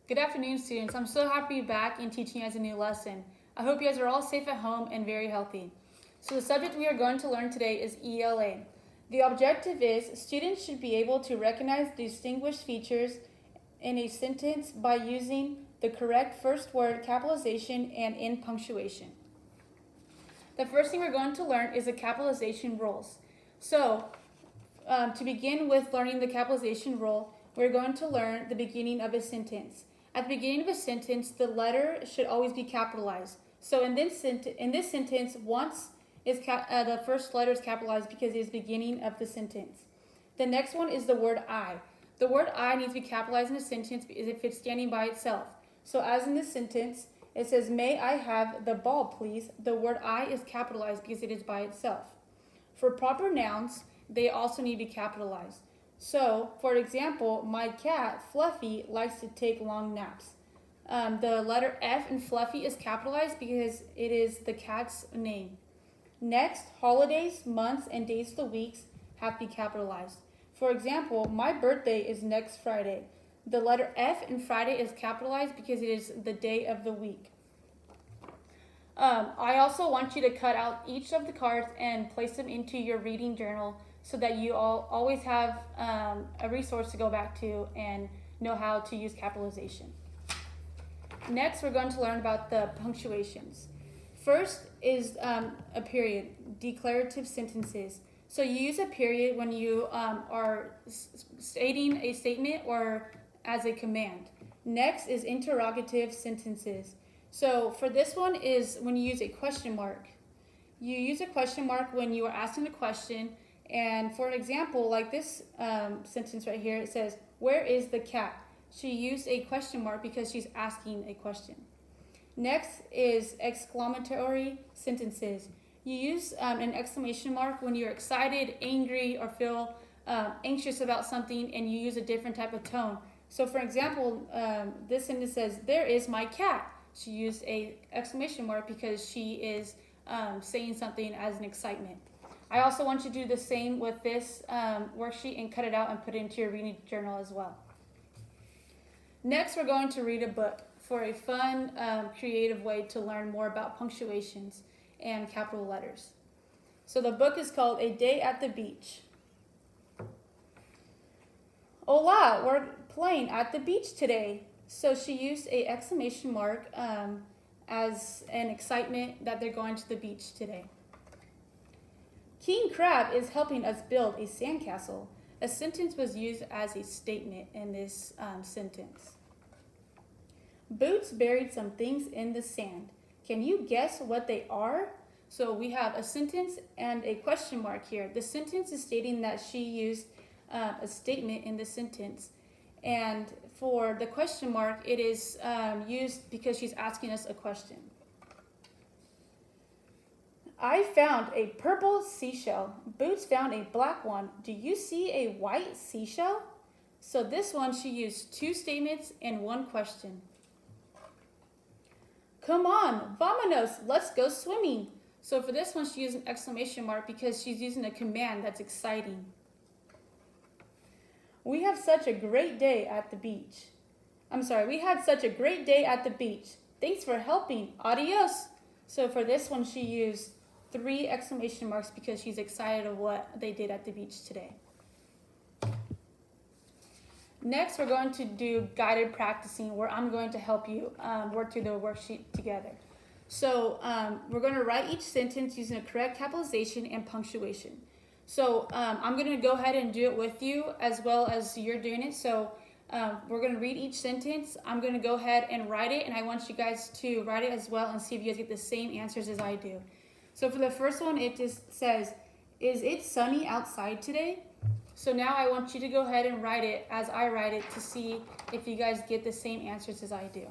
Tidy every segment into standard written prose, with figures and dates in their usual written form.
Good afternoon, students. I'm so happy to be back and teaching you guys a new lesson. I hope you guys are all safe at home and very healthy. So the subject we are going to learn today is ELA. The objective is students should be able to recognize distinguished features in a sentence by using the correct first word capitalization and in punctuation. The first thing we're going to learn is the capitalization rules. So to begin with learning the capitalization rule, we're going to learn the beginning of a sentence. At the beginning of a sentence, the letter should always be capitalized. So in this sentence, once is the first letter is capitalized because it is the beginning of the sentence. The next one is the word I. The word I needs to be capitalized in a sentence if it's standing by itself. So as in this sentence, it says, "May I have the ball, please?" The word I is capitalized because it is by itself. For proper nouns, they also need to be capitalized. So, for example, my cat, Fluffy, likes to take long naps. The letter F in Fluffy is capitalized because it is the cat's name. Next, holidays, months, and days of the weeks have to be capitalized. For example, my birthday is next Friday. The letter F in Friday is capitalized because it is the day of the week. I also want you to cut out each of the cards and place them into your reading journal so that you all always have a resource to go back to and know how to use capitalization. Next, we're going to learn about the punctuations. First is a period, declarative sentences. So you use a period when you are stating a statement or as a command. Next is interrogative sentences. So for this one is when you use a question mark. You use a question mark when you are asking a question. And for an example, like this sentence right here, it says, "Where is the cat?" She used a question mark because she's asking a question. Next is exclamatory sentences. You use an exclamation mark when you're excited, angry, or feel anxious about something, and you use a different type of tone. So for example, this sentence says, "There is my cat." She used a exclamation mark because she is saying something as an excitement. I also want you to do the same with this worksheet and cut it out and put it into your reading journal as well. Next, we're going to read a book for a fun, creative way to learn more about punctuations and capital letters. So the book is called A Day at the Beach. Hola, we're playing at the beach today. So she used a exclamation mark as an excitement that they're going to the beach today. King Crab is helping us build a sandcastle. A sentence was used as a statement in this sentence. Boots buried some things in the sand. Can you guess what they are? So we have a sentence and a question mark here. The sentence is stating that she used a statement in the sentence. And for the question mark, it is used because she's asking us a question. I found a purple seashell. Boots found a black one. Do you see a white seashell? So this one, she used two statements and one question. Come on, vamonos, let's go swimming. So for this one, she used an exclamation mark because she's using a command that's exciting. We had such a great day at the beach. Thanks for helping. Adios. So for this one, she used 3 exclamation marks because she's excited of what they did at the beach today. Next, we're going to do guided practicing where I'm going to help you work through the worksheet together. So we're going to write each sentence using a correct capitalization and punctuation. So I'm going to go ahead and do it with you as well as you're doing it. So we're going to read each sentence. I'm going to go ahead and write it, and I want you guys to write it as well and see if you guys get the same answers as I do. So for the first one, it just says, "Is it sunny outside today?" So now I want you to go ahead and write it as I write it to see if you guys get the same answers as I do.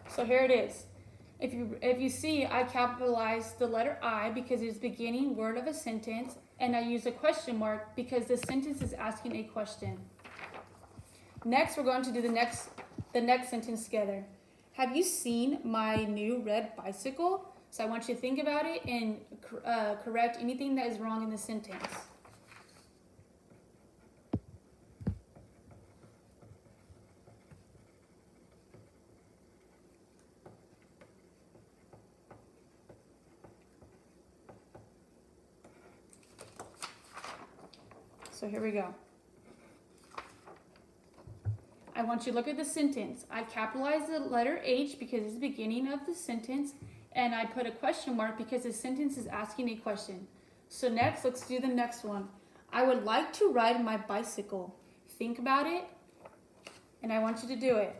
So here it is. If you see, I capitalized the letter I because it's the beginning word of a sentence, and I use a question mark because the sentence is asking a question. Next, we're going to do the next sentence together. Have you seen my new red bicycle? So I want you to think about it and correct anything that is wrong in the sentence. So here we go. I want you to look at the sentence. I capitalized the letter H because it's the beginning of the sentence, and I put a question mark because the sentence is asking a question. So next, let's do the next one. I would like to ride my bicycle. Think about it, and I want you to do it.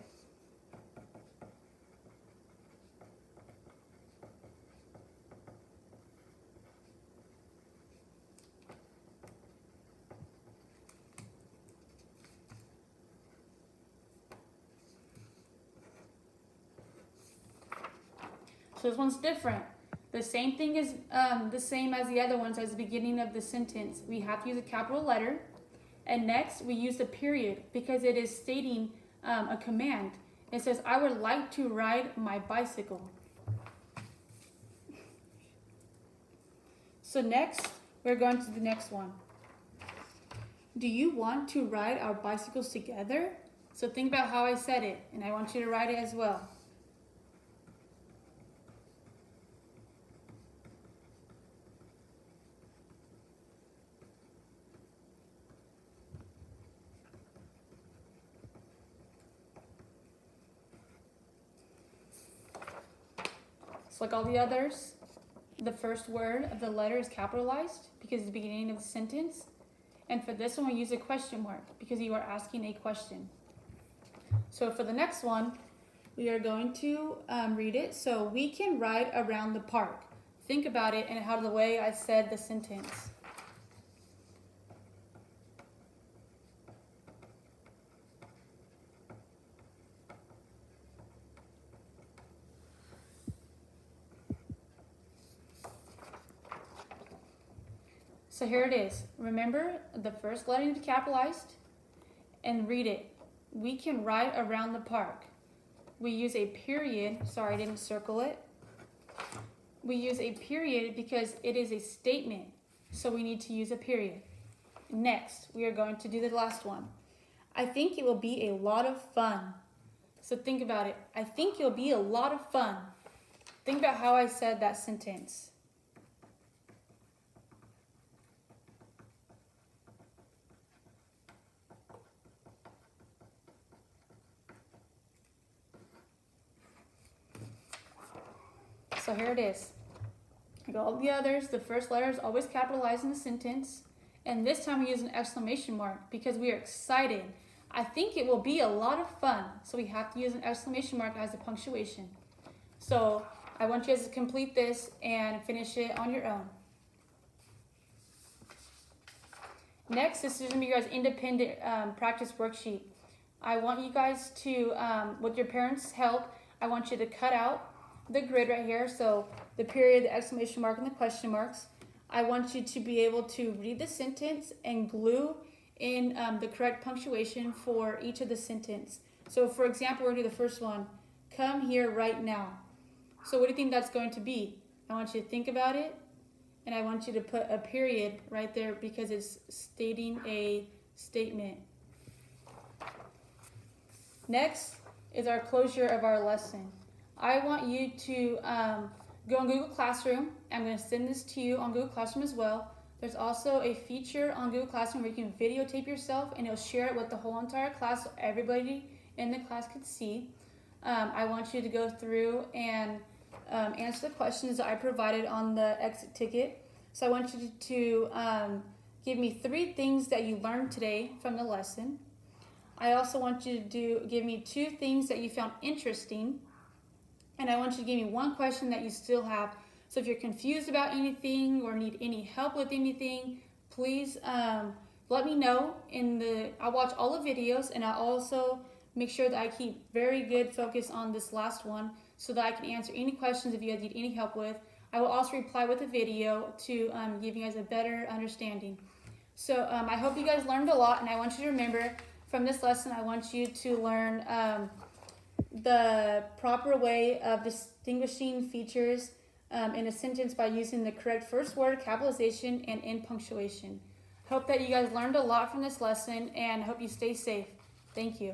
So this one's different. The same thing is the same as the other ones as the beginning of the sentence. We have to use a capital letter. And next, we use the period because it is stating a command. It says, I would like to ride my bicycle. So next, we're going to the next one. Do you want to ride our bicycles together? So think about how I said it, and I want you to write it as well. Like all the others, the first word of the letter is capitalized because it's the beginning of the sentence. And for this one, we use a question mark because you are asking a question. So for the next one, we are going to read it. So we can ride around the park. Think about it and how the way I said the sentence. So here it is. Remember, the first letter is capitalized and read it. We can ride around the park. We use a period. Sorry, I didn't circle it. We use a period because it is a statement. So we need to use a period. Next, we are going to do the last one. I think it will be a lot of fun. So think about it. I think it'll be a lot of fun. Think about how I said that sentence. So here it is. Like all the others, the first letter is always capitalized in the sentence. And this time we use an exclamation mark because we are excited. I think it will be a lot of fun. So we have to use an exclamation mark as a punctuation. So I want you guys to complete this and finish it on your own. Next, this is going to be your guys' independent practice worksheet. I want you guys to, with your parents' help, I want you to cut out the grid right here. So the period, the exclamation mark, and the question marks. I want you to be able to read the sentence and glue in the correct punctuation for each of the sentence. So for example, we're going to do the first one. Come here right now. So what do you think that's going to be? I want you to think about it, and I want you to put a period right there because it's stating a statement. Next is our closure of our lesson. I want you to go on Google Classroom. I'm going to send this to you on Google Classroom as well. There's also a feature on Google Classroom where you can videotape yourself and it'll share it with the whole entire class so everybody in the class could see. I want you to go through and answer the questions that I provided on the exit ticket. So I want you to give me 3 things that you learned today from the lesson. I also want you to give me 2 things that you found interesting. And I want you to give me 1 question that you still have. So if you're confused about anything or need any help with anything, please let me know. I'll watch all the videos, and I'll also make sure that I keep very good focus on this last one so that I can answer any questions if you guys need any help with. I will also reply with a video to give you guys a better understanding. So I hope you guys learned a lot, and I want you to remember, from this lesson, I want you to learn the proper way of distinguishing features in a sentence by using the correct first word, capitalization, and end punctuation. Hope that you guys learned a lot from this lesson, and hope you stay safe. Thank you.